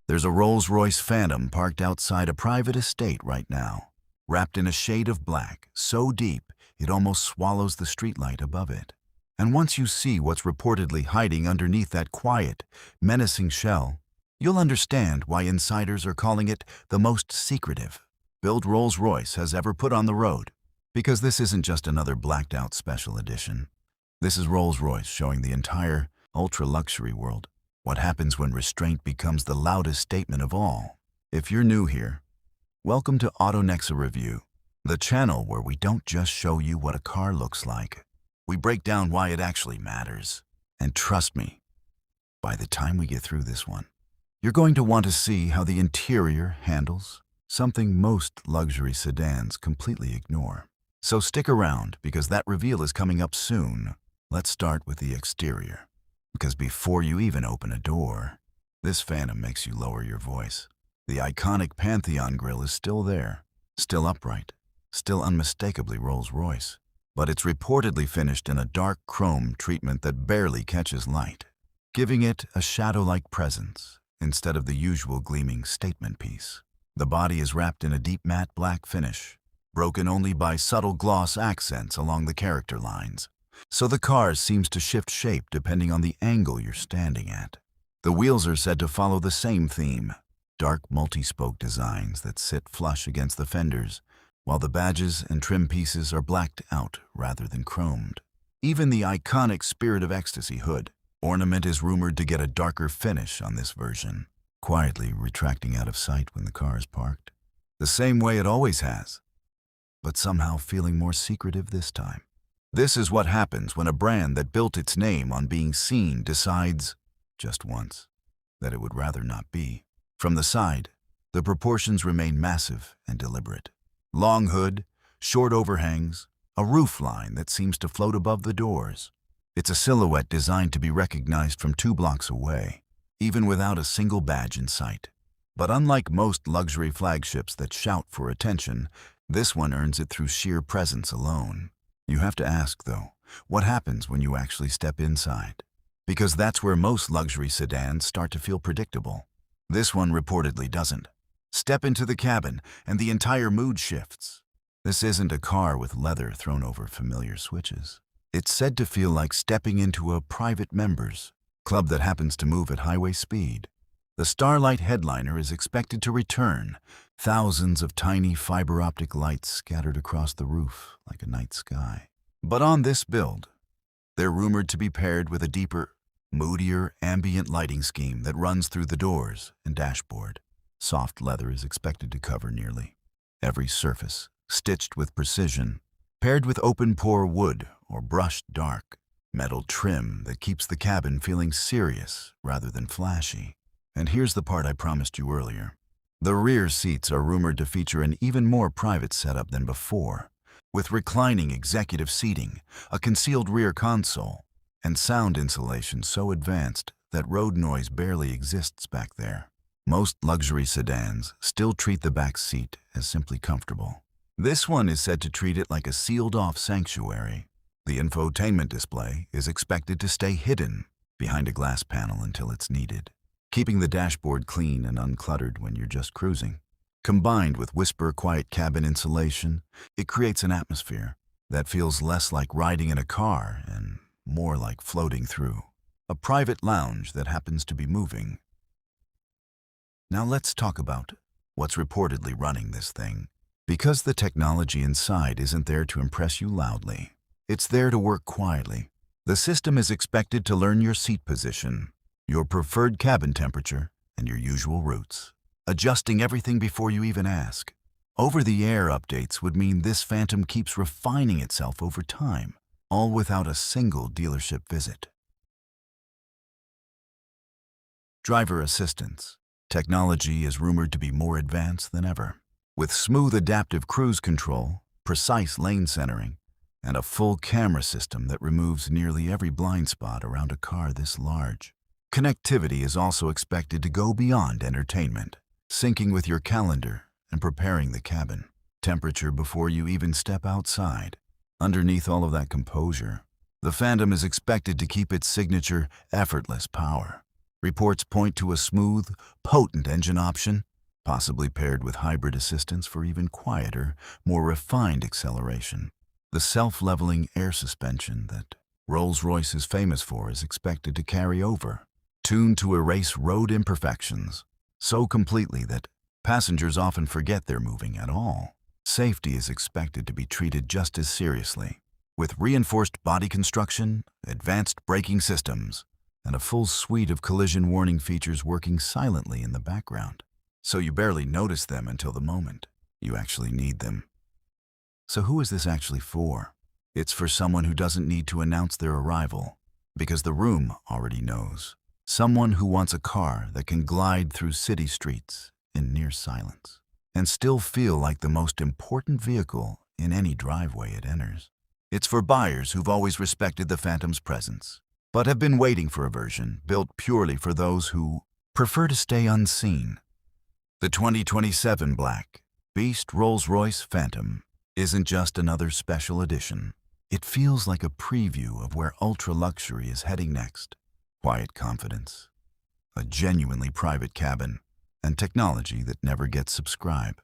There's a Rolls-Royce Phantom parked outside a private estate right now, wrapped in a shade of black, so deep it almost swallows the streetlight above it. And once you see what's reportedly hiding underneath that quiet, menacing shell, you'll understand why insiders are calling it the most secretive build Rolls-Royce has ever put on the road. Because this isn't just another blacked-out special edition. This is Rolls-Royce showing the entire ultra-luxury world what happens when restraint becomes the loudest statement of all. If you're new here, welcome to Autonexa Review, the channel where we don't just show you what a car looks like. We break down why it actually matters. And trust me, by the time we get through this one, you're going to want to see how the interior handles something most luxury sedans completely ignore. So stick around, because that reveal is coming up soon. Let's start with the exterior. Because before you even open a door, this Phantom makes you lower your voice. The iconic Pantheon grille is still there, still upright, still unmistakably Rolls-Royce. But it's reportedly finished in a dark chrome treatment that barely catches light, giving it a shadow-like presence instead of the usual gleaming statement piece. The body is wrapped in a deep matte black finish, broken only by subtle gloss accents along the character lines. So the car seems to shift shape depending on the angle you're standing at. The wheels are said to follow the same theme, dark multi-spoke designs that sit flush against the fenders, while the badges and trim pieces are blacked out rather than chromed. Even the iconic Spirit of Ecstasy hood ornament is rumored to get a darker finish on this version, quietly retracting out of sight when the car is parked. The same way it always has, but somehow feeling more secretive this time. This is what happens when a brand that built its name on being seen decides, just once, that it would rather not be. From the side, the proportions remain massive and deliberate. Long hood, short overhangs, a roofline that seems to float above the doors. It's a silhouette designed to be recognized from 2 blocks away, even without a single badge in sight. But unlike most luxury flagships that shout for attention, this one earns it through sheer presence alone. You have to ask, though, what happens when you actually step inside? Because that's where most luxury sedans start to feel predictable. This one reportedly doesn't. Step into the cabin, and the entire mood shifts. This isn't a car with leather thrown over familiar switches. It's said to feel like stepping into a private members club that happens to move at highway speed. The Starlight headliner is expected to return, thousands of tiny fiber optic lights scattered across the roof like a night sky. But on this build, they're rumored to be paired with a deeper, moodier ambient lighting scheme that runs through the doors and dashboard. Soft leather is expected to cover nearly every surface, stitched with precision, paired with open-pore wood or brushed dark metal trim that keeps the cabin feeling serious rather than flashy. And here's the part I promised you earlier. The rear seats are rumored to feature an even more private setup than before, with reclining executive seating, a concealed rear console, and sound insulation so advanced that road noise barely exists back there. Most luxury sedans still treat the back seat as simply comfortable. This one is said to treat it like a sealed-off sanctuary. The infotainment display is expected to stay hidden behind a glass panel until it's needed, keeping the dashboard clean and uncluttered when you're just cruising. Combined with whisper-quiet cabin insulation, it creates an atmosphere that feels less like riding in a car and more like floating through a private lounge that happens to be moving. Now let's talk about what's reportedly running this thing. Because the technology inside isn't there to impress you loudly, it's there to work quietly. The system is expected to learn your seat position, your preferred cabin temperature, and your usual routes, adjusting everything before you even ask. Over-the-air updates would mean this Phantom keeps refining itself over time, all without a single dealership visit. Driver assistance. Technology is rumored to be more advanced than ever, with smooth adaptive cruise control, precise lane centering, and a full camera system that removes nearly every blind spot around a car this large. Connectivity is also expected to go beyond entertainment, syncing with your calendar and preparing the cabin temperature before you even step outside. Underneath all of that composure, the Phantom is expected to keep its signature effortless power. Reports point to a smooth, potent engine option, possibly paired with hybrid assistance for even quieter, more refined acceleration. The self-leveling air suspension that Rolls-Royce is famous for is expected to carry over, tuned to erase road imperfections so completely that passengers often forget they're moving at all. Safety is expected to be treated just as seriously, with reinforced body construction, advanced braking systems, and a full suite of collision warning features working silently in the background, so you barely notice them until the moment you actually need them. So who is this actually for? It's for someone who doesn't need to announce their arrival, because the room already knows. Someone who wants a car that can glide through city streets in near silence and still feel like the most important vehicle in any driveway it enters. It's for buyers who've always respected the Phantom's presence, but have been waiting for a version built purely for those who prefer to stay unseen. The 2027 Black Beast Rolls-Royce Phantom isn't just another special edition. It feels like a preview of where ultra-luxury is heading next. Quiet confidence, a genuinely private cabin, and technology that never gets subscribed.